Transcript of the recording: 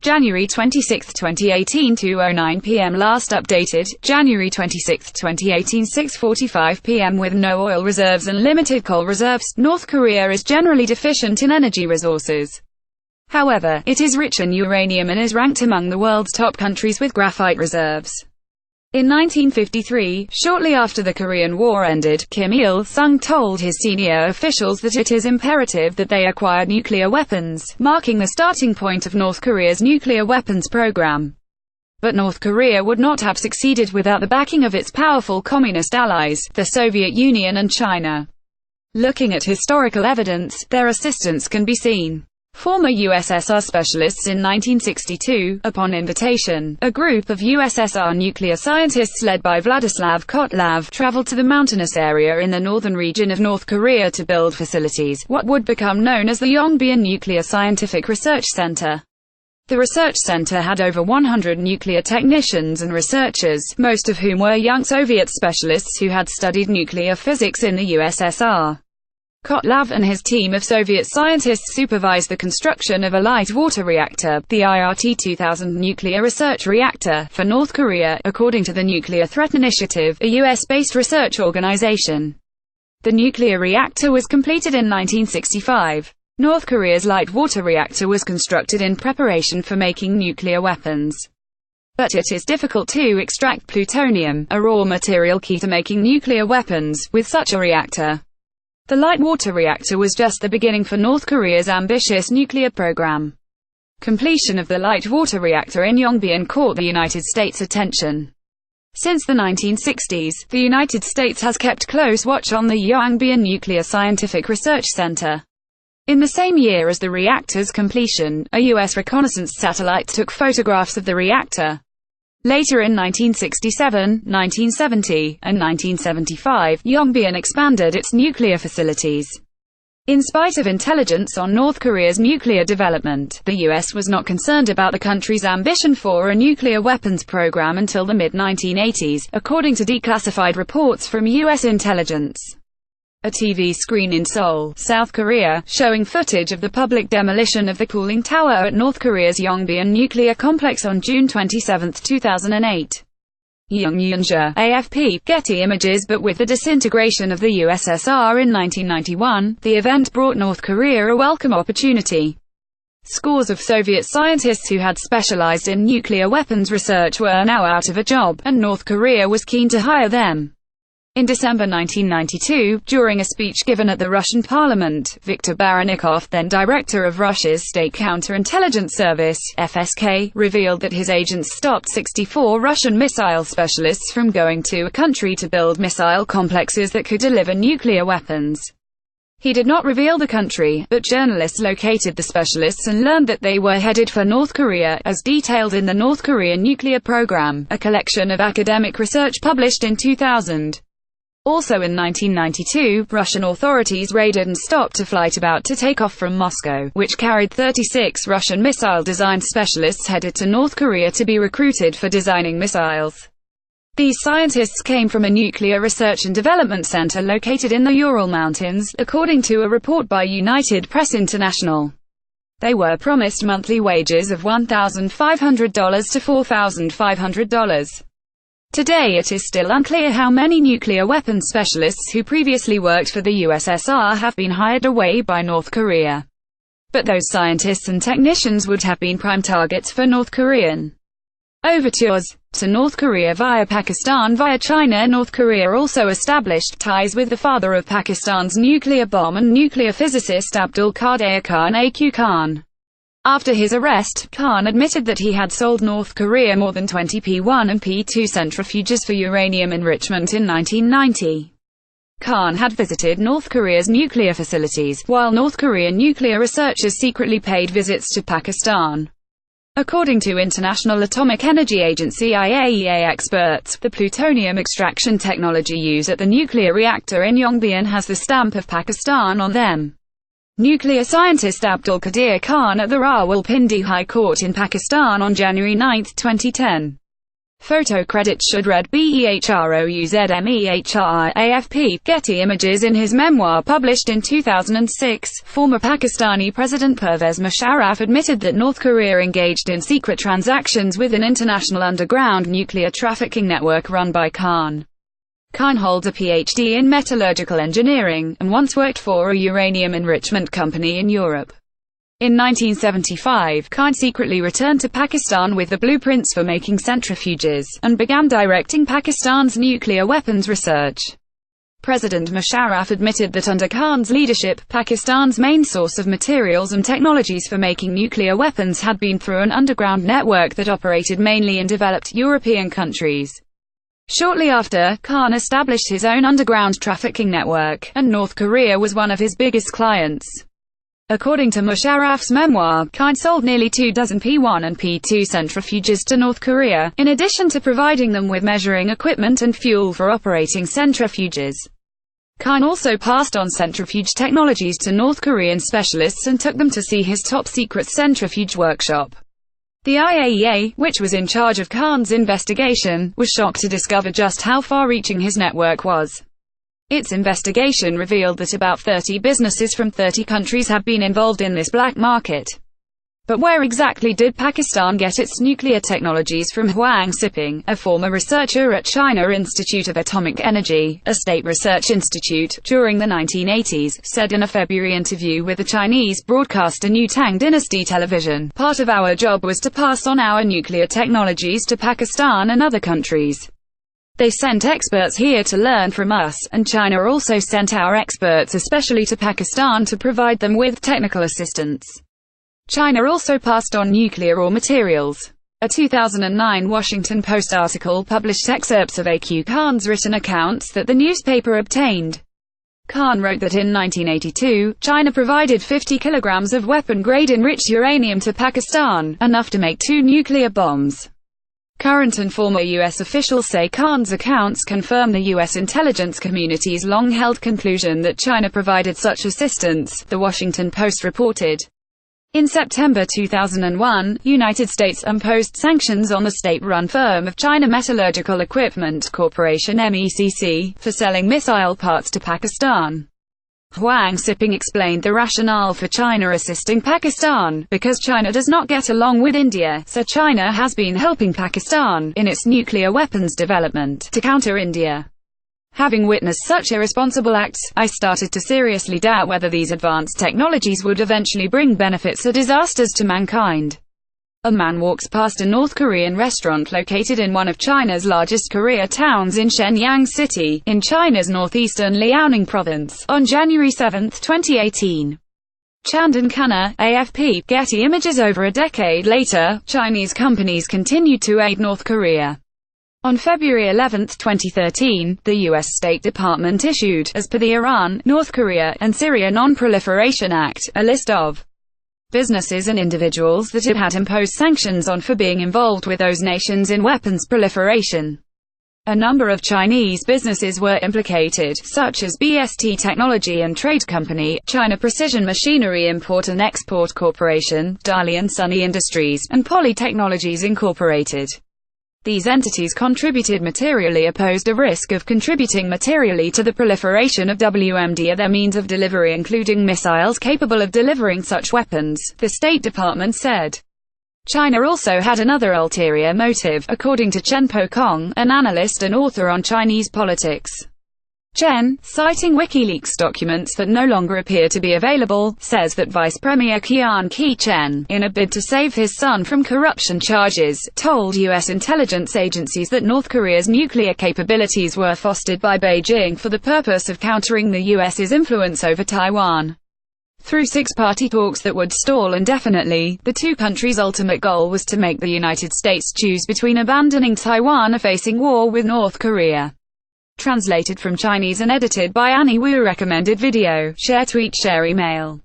January 26, 2018 2:09 p.m. Last updated, January 26, 2018 6:45 p.m. With no oil reserves and limited coal reserves, North Korea is generally deficient in energy resources. However, it is rich in uranium and is ranked among the world's top countries with graphite reserves. In 1953, shortly after the Korean War ended, Kim Il-sung told his senior officials that it is imperative that they acquire nuclear weapons, marking the starting point of North Korea's nuclear weapons program. But North Korea would not have succeeded without the backing of its powerful communist allies, the Soviet Union and China. Looking at historical evidence, their assistance can be seen. Former USSR Specialists in 1962, upon invitation, a group of USSR nuclear scientists led by Vladislav Kotlav traveled to the mountainous area in the northern region of North Korea to build facilities, what would become known as the Yongbyon Nuclear Scientific Research Center. The research center had over 100 nuclear technicians and researchers, most of whom were young Soviet specialists who had studied nuclear physics in the USSR. Kotlav and his team of Soviet scientists supervised the construction of a light water reactor, the IRT-2000 Nuclear Research Reactor, for North Korea, according to the Nuclear Threat Initiative, a US-based research organization. The nuclear reactor was completed in 1965. North Korea's light water reactor was constructed in preparation for making nuclear weapons. But it is difficult to extract plutonium, a raw material key to making nuclear weapons, with such a reactor. The light water reactor was just the beginning for North Korea's ambitious nuclear program. Completion of the light water reactor in Yongbyon caught the United States' attention. Since the 1960s, the United States has kept close watch on the Yongbyon Nuclear Scientific Research Center. In the same year as the reactor's completion, a U.S. reconnaissance satellite took photographs of the reactor. Later in 1967, 1970, and 1975, Yongbyon expanded its nuclear facilities. In spite of intelligence on North Korea's nuclear development, the U.S. was not concerned about the country's ambition for a nuclear weapons program until the mid-1980s, according to declassified reports from U.S. intelligence. A TV screen in Seoul, South Korea, showing footage of the public demolition of the cooling tower at North Korea's Yongbyon nuclear complex on June 27, 2008. Yongbyon, AFP, Getty Images. But with the disintegration of the USSR in 1991, the event brought North Korea a welcome opportunity. Scores of Soviet scientists who had specialized in nuclear weapons research were now out of a job, and North Korea was keen to hire them. In December 1992, during a speech given at the Russian parliament, Viktor Barannikov, then director of Russia's State Counterintelligence Service, FSK, revealed that his agents stopped 64 Russian missile specialists from going to a country to build missile complexes that could deliver nuclear weapons. He did not reveal the country, but journalists located the specialists and learned that they were headed for North Korea, as detailed in the North Korean Nuclear Program, a collection of academic research published in 2000. Also in 1992, Russian authorities raided and stopped a flight about to take off from Moscow, which carried 36 Russian missile design specialists headed to North Korea to be recruited for designing missiles. These scientists came from a nuclear research and development center located in the Ural Mountains, according to a report by United Press International. They were promised monthly wages of $1,500 to $4,500. Today it is still unclear how many nuclear weapons specialists who previously worked for the USSR have been hired away by North Korea. But those scientists and technicians would have been prime targets for North Korean overtures to North Korea via Pakistan via China. North Korea also established ties with the father of Pakistan's nuclear bomb and nuclear physicist Abdul Qadir Khan Aq Khan. After his arrest, Khan admitted that he had sold North Korea more than 20 P1 and P2 centrifuges for uranium enrichment in 1990. Khan had visited North Korea's nuclear facilities, while North Korean nuclear researchers secretly paid visits to Pakistan. According to International Atomic Energy Agency IAEA experts, the plutonium extraction technology used at the nuclear reactor in Yongbyon has the stamp of Pakistan on them. Nuclear scientist Abdul Qadir Khan at the Rawalpindi High Court in Pakistan on January 9, 2010. Photo credits should read BEHROUZMEHRIAFP. Getty Images. In his memoir published in 2006, former Pakistani President Pervez Musharraf admitted that North Korea engaged in secret transactions with an international underground nuclear trafficking network run by Khan. Khan holds a PhD in metallurgical engineering, and once worked for a uranium enrichment company in Europe. In 1975, Khan secretly returned to Pakistan with the blueprints for making centrifuges, and began directing Pakistan's nuclear weapons research. President Musharraf admitted that under Khan's leadership, Pakistan's main source of materials and technologies for making nuclear weapons had been through an underground network that operated mainly in developed European countries. Shortly after, Khan established his own underground trafficking network, and North Korea was one of his biggest clients. According to Musharraf's memoir, Khan sold nearly 24 P1 and P2 centrifuges to North Korea, in addition to providing them with measuring equipment and fuel for operating centrifuges. Khan also passed on centrifuge technologies to North Korean specialists and took them to see his top-secret centrifuge workshop. The IAEA, which was in charge of Khan's investigation, was shocked to discover just how far-reaching his network was. Its investigation revealed that about 30 businesses from 30 countries have been involved in this black market. But where exactly did Pakistan get its nuclear technologies from? Huang Siping, a former researcher at China Institute of Atomic Energy, a state research institute, during the 1980s, said in a February interview with the Chinese broadcaster New Tang Dynasty Television, "Part of our job was to pass on our nuclear technologies to Pakistan and other countries. They sent experts here to learn from us, and China also sent our experts especially to Pakistan to provide them with technical assistance. China also passed on nuclear raw materials." A 2009 Washington Post article published excerpts of A.Q. Khan's written accounts that the newspaper obtained. Khan wrote that in 1982, China provided 50 kilograms of weapon-grade enriched uranium to Pakistan, enough to make 2 nuclear bombs. Current and former U.S. officials say Khan's accounts confirm the U.S. intelligence community's long-held conclusion that China provided such assistance, The Washington Post reported. In September 2001, United States imposed sanctions on the state-run firm of China Metallurgical Equipment Corporation (MECC) for selling missile parts to Pakistan. Huang Siping explained the rationale for China assisting Pakistan, because China does not get along with India, so China has been helping Pakistan in its nuclear weapons development to counter India. Having witnessed such irresponsible acts, I started to seriously doubt whether these advanced technologies would eventually bring benefits or disasters to mankind. A man walks past a North Korean restaurant located in one of China's largest Korea towns in Shenyang City, in China's northeastern Liaoning province, on January 7, 2018. Chandan Khanna, AFP, Getty Images. Over a decade later, Chinese companies continued to aid North Korea. On February 11, 2013, the U.S. State Department issued, as per the Iran, North Korea, and Syria Non-Proliferation Act, a list of businesses and individuals that it had imposed sanctions on for being involved with those nations in weapons proliferation. A number of Chinese businesses were implicated, such as BST Technology and Trade Company, China Precision Machinery Import and Export Corporation, Dalian Sunny Industries, and Poly Technologies Incorporated. These entities contributed materially, opposed a risk of contributing materially to the proliferation of WMD or their means of delivery, including missiles capable of delivering such weapons, the State Department said. China also had another ulterior motive, according to Chen Po-kong, an analyst and author on Chinese politics. Chen, citing WikiLeaks documents that no longer appear to be available, says that Vice Premier Qian Qi-chen, in a bid to save his son from corruption charges, told U.S. intelligence agencies that North Korea's nuclear capabilities were fostered by Beijing for the purpose of countering the U.S.'s influence over Taiwan. Through 6-party talks that would stall indefinitely, the two countries' ultimate goal was to make the United States choose between abandoning Taiwan or facing war with North Korea. Translated from Chinese and edited by Annie Wu. Recommended video, share, tweet, share, email.